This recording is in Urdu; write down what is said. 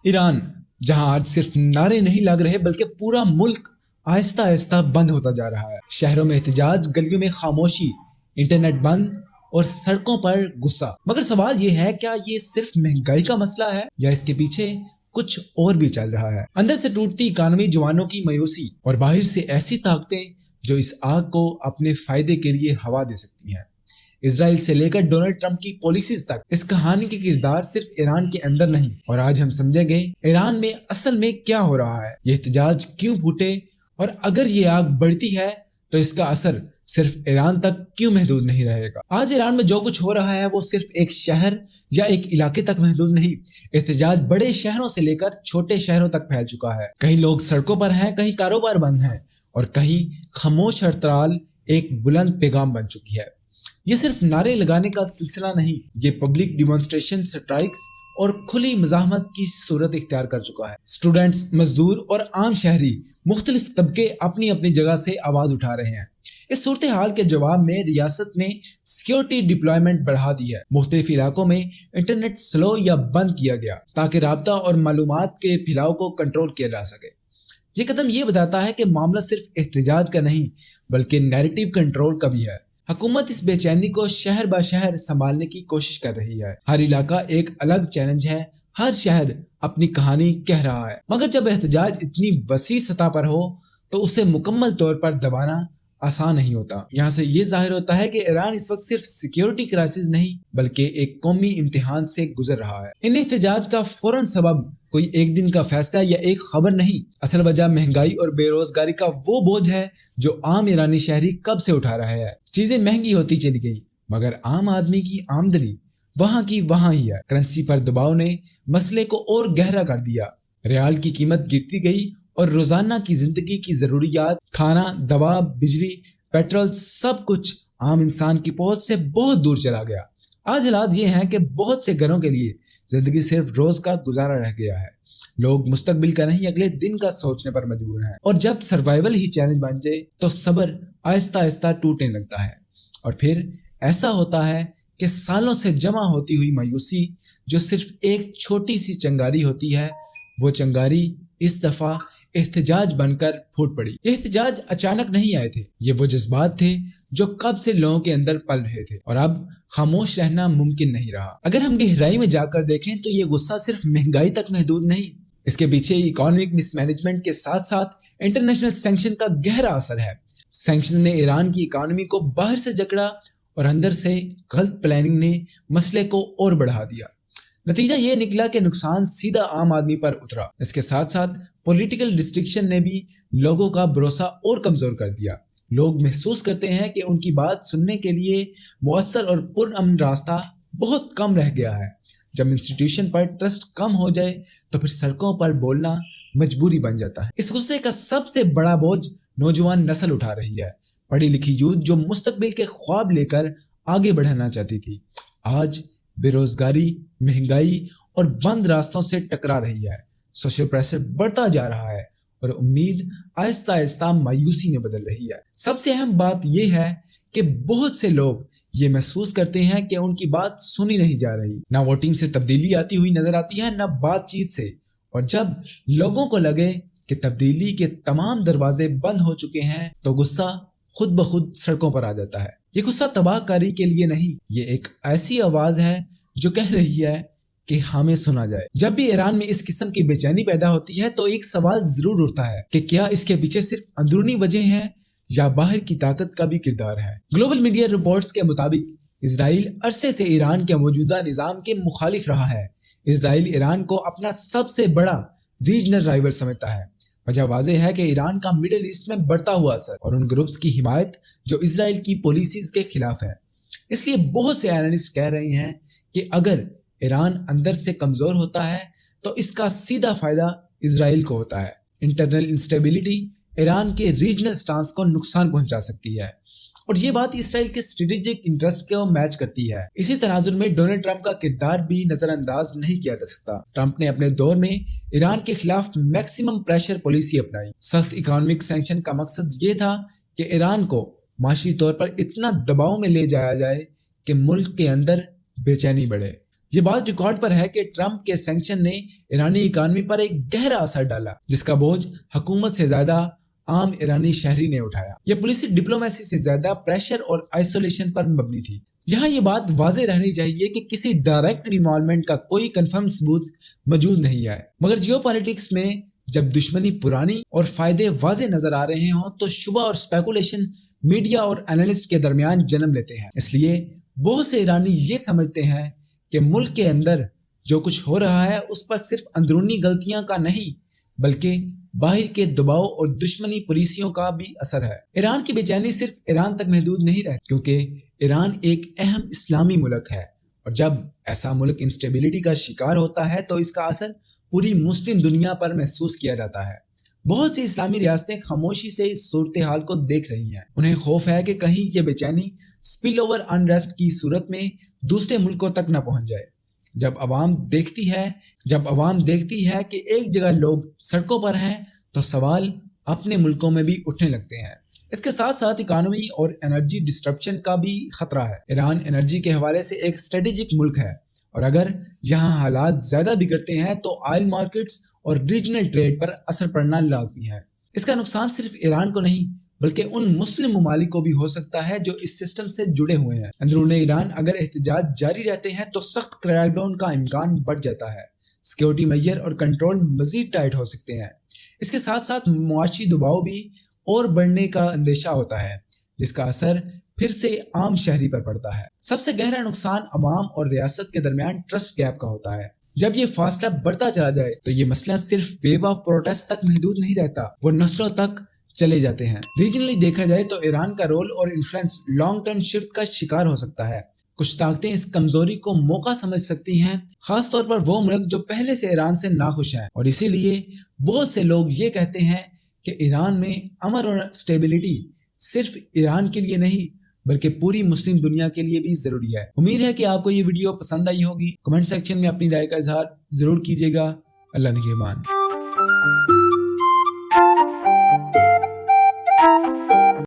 ایران، جہاں آج صرف نعرے نہیں لگ رہے بلکہ پورا ملک آہستہ آہستہ بند ہوتا جا رہا ہے۔ شہروں میں احتجاج، گلیوں میں خاموشی، انٹرنیٹ بند اور سڑکوں پر غصہ۔ مگر سوال یہ ہے، کیا یہ صرف مہنگائی کا مسئلہ ہے یا اس کے پیچھے کچھ اور بھی چل رہا ہے؟ اندر سے ٹوٹتی اکانومی، جوانوں کی مایوسی اور باہر سے ایسی طاقتیں جو اس آگ کو اپنے فائدے کے لیے ہوا دے سکتی ہیں۔ اسرائیل سے لے کر ڈونلڈ ٹرمپ کی پالیسیز تک، اس کہانی کے کردار صرف ایران کے اندر نہیں۔ اور آج ہم سمجھیں گے ایران میں اصل میں کیا ہو رہا ہے، یہ احتجاج کیوں پھوٹے، اور اگر یہ آگ بڑھتی ہے تو اس کا اثر صرف ایران تک کیوں محدود نہیں رہے گا۔ آج ایران میں جو کچھ ہو رہا ہے وہ صرف ایک شہر یا ایک علاقے تک محدود نہیں۔ احتجاج بڑے شہروں سے لے کر چھوٹے شہروں تک پھیل چکا ہے۔ کہیں لوگ سڑکوں پر ہیں، کہیں کاروبار بند ہیں، اور کہیں خاموش ہڑتال ایک بلند پیغام بن چکی ہے۔ یہ صرف نعرے لگانے کا سلسلہ نہیں، یہ پبلک ڈیمانسٹریشن، سٹرائکس اور کھلی مزاحمت کی صورت اختیار کر چکا ہے۔ اسٹوڈنٹس، مزدور اور عام شہری، مختلف طبقے اپنی اپنی جگہ سے آواز اٹھا رہے ہیں۔ اس صورتحال کے جواب میں ریاست نے سیکیورٹی ڈپلائمنٹ بڑھا دی ہے۔ مختلف علاقوں میں انٹرنیٹ سلو یا بند کیا گیا تاکہ رابطہ اور معلومات کے پھیلاؤ کو کنٹرول کیا جا سکے۔ یہ قدم یہ بتاتا ہے کہ معاملہ صرف احتجاج کا نہیں بلکہ نیریٹو کنٹرول کا بھی ہے۔ حکومت اس بے چینی کو شہر با شہر سنبھالنے کی کوشش کر رہی ہے۔ ہر علاقہ ایک الگ چیلنج ہے، ہر شہر اپنی کہانی کہہ رہا ہے۔ مگر جب احتجاج اتنی وسیع سطح پر ہو تو اسے مکمل طور پر دبانا آسان نہیں ہوتا۔ یہاں سے یہ ظاہر ہوتا ہے کہ ایران اس وقت صرف سیکیورٹی کرائسس نہیں بلکہ ایک قومی امتحان سے گزر رہا ہے۔ ان احتجاج کا فوراً سبب کوئی ایک دن کا فیصلہ یا ایک خبر نہیں، اصل وجہ مہنگائی اور بے روزگاری کا وہ بوجھ ہے جو عام ایرانی شہری کب سے اٹھا رہا ہے۔ چیزیں مہنگی ہوتی چلی گئی مگر عام آدمی کی آمدنی وہاں کی وہاں ہی ہے۔ کرنسی پر دباؤ نے مسئلے کو اور گہرا کر دیا۔ ریال کی قیمت گرتی گئی اور روزانہ کی زندگی کی ضروریات، کھانا، دوا، بجلی، پیٹرول، سب کچھ عام انسان کی پہنچ سے بہت دور چلا گیا۔ آج حالات یہ ہیں کہ بہت سے گھروں کے لیے زندگی صرف روز کا گزارا رہ گیا ہے۔ لوگ مستقبل کا نہیں اگلے دن کا سوچنے پر مجبور ہیں، اور جب سروائیول ہی چیلنج بن جائے تو صبر آہستہ آہستہ ٹوٹنے لگتا ہے، اور پھر ایسا ہوتا ہے کہ سالوں سے جمع ہوتی ہوئی مایوسی جو صرف ایک چھوٹی سی چنگاری ہوتی ہے، وہ چنگاری اس دفعہ احتجاج بن کر پھوٹ پڑی۔ یہ احتجاج اچانک نہیں آئے تھے، یہ وہ جذبات تھے جو کب سے لوگوں کے اندر پل رہے تھے، اور اب خاموش رہنا ممکن نہیں رہا۔ اگر ہم گہرائی میں جا کر دیکھیں تو یہ غصہ صرف مہنگائی تک محدود نہیں، اس کے پیچھے اکانومک مس مینجمنٹ کے ساتھ ساتھ انٹرنیشنل سینکشن کا گہرا اثر ہے۔ سینکشن نے ایران کی اکانومی کو باہر سے جکڑا اور اندر سے غلط پلاننگ نے مسئلے کو اور بڑھا دیا۔ نتیجہ یہ نکلا کہ نقصان سیدھا عام آدمی پر اترا۔ اس کے ساتھ ساتھ پولیٹیکل ریسٹرکشن نے بھی لوگوں کا بھروسہ اور کمزور کر دیا۔ لوگ محسوس کرتے ہیں کہ ان کی بات سننے کے لیے مؤثر اور پرامن راستہ بہت کم رہ گیا ہے۔ جب انسٹیٹیوشن پر ٹرسٹ کم ہو جائے تو پھر سڑکوں پر بولنا مجبوری بن جاتا ہے۔ اس غصے کا سب سے بڑا بوجھ نوجوان نسل اٹھا رہی ہے۔ پڑھی لکھی یوتھ جو مستقبل کے خواب لے کر آگے بڑھنا چاہتی تھی، آج بے روزگاری، مہنگائی اور بند راستوں سے ٹکرا رہی ہے۔ سوشل پریشر بڑھتا جا رہا ہے اور امید آہستہ آہستہ مایوسی میں بدل رہی ہے۔ سب سے اہم بات یہ ہے کہ بہت سے لوگ یہ محسوس کرتے ہیں کہ ان کی بات سنی نہیں جا رہی۔ نہ ووٹنگ سے تبدیلی آتی ہوئی نظر آتی ہے، نہ بات چیت سے، اور جب لوگوں کو لگے کہ تبدیلی کے تمام دروازے بند ہو چکے ہیں تو غصہ خود بخود سڑکوں پر آ جاتا ہے۔ یہ غصہ تباہ کاری کے لیے نہیں، یہ ایک ایسی آواز ہے جو کہہ رہی ہے کہ ہمیں سنا جائے۔ جب بھی ایران میں اس قسم کی بے چینی پیدا ہوتی ہے تو ایک سوال ضرور اٹھتا ہے کہ کیا اس کے پیچھے صرف اندرونی وجہ ہیں یا باہر کی طاقت کا بھی کردار ہے۔ گلوبل میڈیا رپورٹس کے مطابق اسرائیل عرصے سے ایران کے موجودہ نظام کے مخالف رہا ہے۔ اسرائیل ایران کو اپنا سب سے بڑا ریجنل رائیول سمجھتا ہے۔ وجہ واضح ہے کہ ایران کا مڈل ایسٹ میں بڑھتا ہوا اثر اور ان گروپس کی حمایت جو اسرائیل کی پالیسیز کے خلاف ہے۔ اس لیے بہت سے اینالسٹ کہہ رہے ہیں کہ اگر ایران اندر سے کمزور ہوتا ہے تو اس کا سیدھا فائدہ اسرائیل کو ہوتا ہے۔ انٹرنل انسٹیبلٹی ایران کے ریجنل سٹانس کو نقصان پہنچا سکتی ہے، اور یہ بات اسرائیل کے اسٹریٹجک انٹرسٹ کو میچ کرتی ہے۔ اسی تناظر میں ڈونلڈ ٹرمپ کا کردار بھی نظر انداز نہیں کیا جا سکتا۔ ٹرمپ نے اپنے دور میں ایران کے خلاف میکسیمم پریشر پالیسی اپنائی۔ سخت اکانومک سینکشن کا مقصد یہ تھا کہ ایران کو معاشی طور پر اتنا دباؤ میں لے جایا جائے کہ ملک کے اندر بے چینی بڑھے۔ یہ بات ریکارڈ پر ہے کہ ٹرمپ کے سینکشن نے ایرانی اکانومی پر ایک گہرا اثر ڈالا، جس کا بوجھ حکومت سے زیادہ عام ایرانی شہری نے اٹھایا۔ یہ پولیسی ڈپلومیسی سے زیادہ پریشر اور آئسولیشن پر مبنی تھی۔ یہاں یہ بات واضح رہنی چاہیے کہ کسی ڈائریکٹ انوالومنٹ کا کوئی کنفرم ثبوت موجود نہیں ہے، مگر جیو پالیٹکس میں جب دشمنی پرانی اور فائدے واضح نظر آ رہے ہوں تو شبہ اور اسپیکولیشن میڈیا اور اینالسٹ کے درمیان جنم لیتے ہیں۔ اس لیے بہت سے ایرانی یہ سمجھتے ہیں کہ ملک کے اندر جو کچھ ہو رہا ہے اس پر صرف اندرونی غلطیاں کا نہیں بلکہ باہر کے دباؤ اور دشمنی پالیسیوں کا بھی اثر ہے۔ ایران کی بے چینی صرف ایران تک محدود نہیں رہتی، کیونکہ ایران ایک اہم اسلامی ملک ہے، اور جب ایسا ملک انسٹیبلٹی کا شکار ہوتا ہے تو اس کا اثر پوری مسلم دنیا پر محسوس کیا جاتا ہے۔ بہت سی اسلامی ریاستیں خاموشی سے اس صورتحال کو دیکھ رہی ہیں۔ انہیں خوف ہے کہ کہیں یہ بے چینی سپل اوور انریسٹ کی صورت میں دوسرے ملکوں تک نہ پہنچ جائے۔ جب عوام دیکھتی ہے کہ ایک جگہ لوگ سڑکوں پر ہیں تو سوال اپنے ملکوں میں بھی اٹھنے لگتے ہیں۔ اس کے ساتھ ساتھ اکانومی اور انرجی ڈسٹرپشن کا بھی خطرہ ہے۔ ایران انرجی کے حوالے سے ایک اسٹریٹجک ملک ہے، اور اگر یہاں حالات زیادہ بگڑتے ہیں تو آئل مارکیٹس اور ریجنل ٹریڈ پر اثر پڑنا لازمی ہے۔ اس کا نقصان صرف ایران کو نہیں بلکہ ان مسلم ممالک کو بھی ہو سکتا ہے جو اس سسٹم سے جڑے ہوئے ہیں۔ اندرون ایران اگر احتجاج جاری رہتے ہیں تو سخت کریک ڈاؤن کا امکان بڑھ جاتا ہے، سیکیورٹی میجر اور کنٹرول مزید ٹائٹ ہو سکتے ہیں۔ اس کے ساتھ ساتھ معاشی دباؤ بھی اور بڑھنے کا اندیشہ ہوتا ہے، جس کا اثر پھر سے عام شہری پر پڑتا ہے۔ سب سے گہرا نقصان عوام اور ریاست کے درمیان ٹرسٹ گیپ کا ہوتا ہے۔ جب یہ فاصلہ بڑھتا چلا جائے تو یہ مسئلہ صرف ویو آف پروٹیسٹ تک محدود نہیں رہتا، وہ نسلوں تک چلے جاتے ہیں۔ ریجنلی دیکھا جائے تو ایران کا رول اور انفلوئنس لانگ ٹرم شفٹ کا شکار ہو سکتا ہے۔ کچھ طاقتیں اس کمزوری کو موقع سمجھ سکتی ہیں، خاص طور پر وہ ملک جو پہلے سے ایران سے ناخوش ہیں، اور اسی لیے بہت سے لوگ یہ کہتے ہیں کہ ایران میں امن اور اسٹیبلٹی صرف ایران کے لیے نہیں بلکہ پوری مسلم دنیا کے لیے بھی ضروری ہے۔ امید ہے کہ آپ کو یہ ویڈیو پسند آئی ہوگی۔ کمنٹ سیکشن میں اپنی رائے کا اظہار ضرور کیجیے گا۔ اللہ نگہبان۔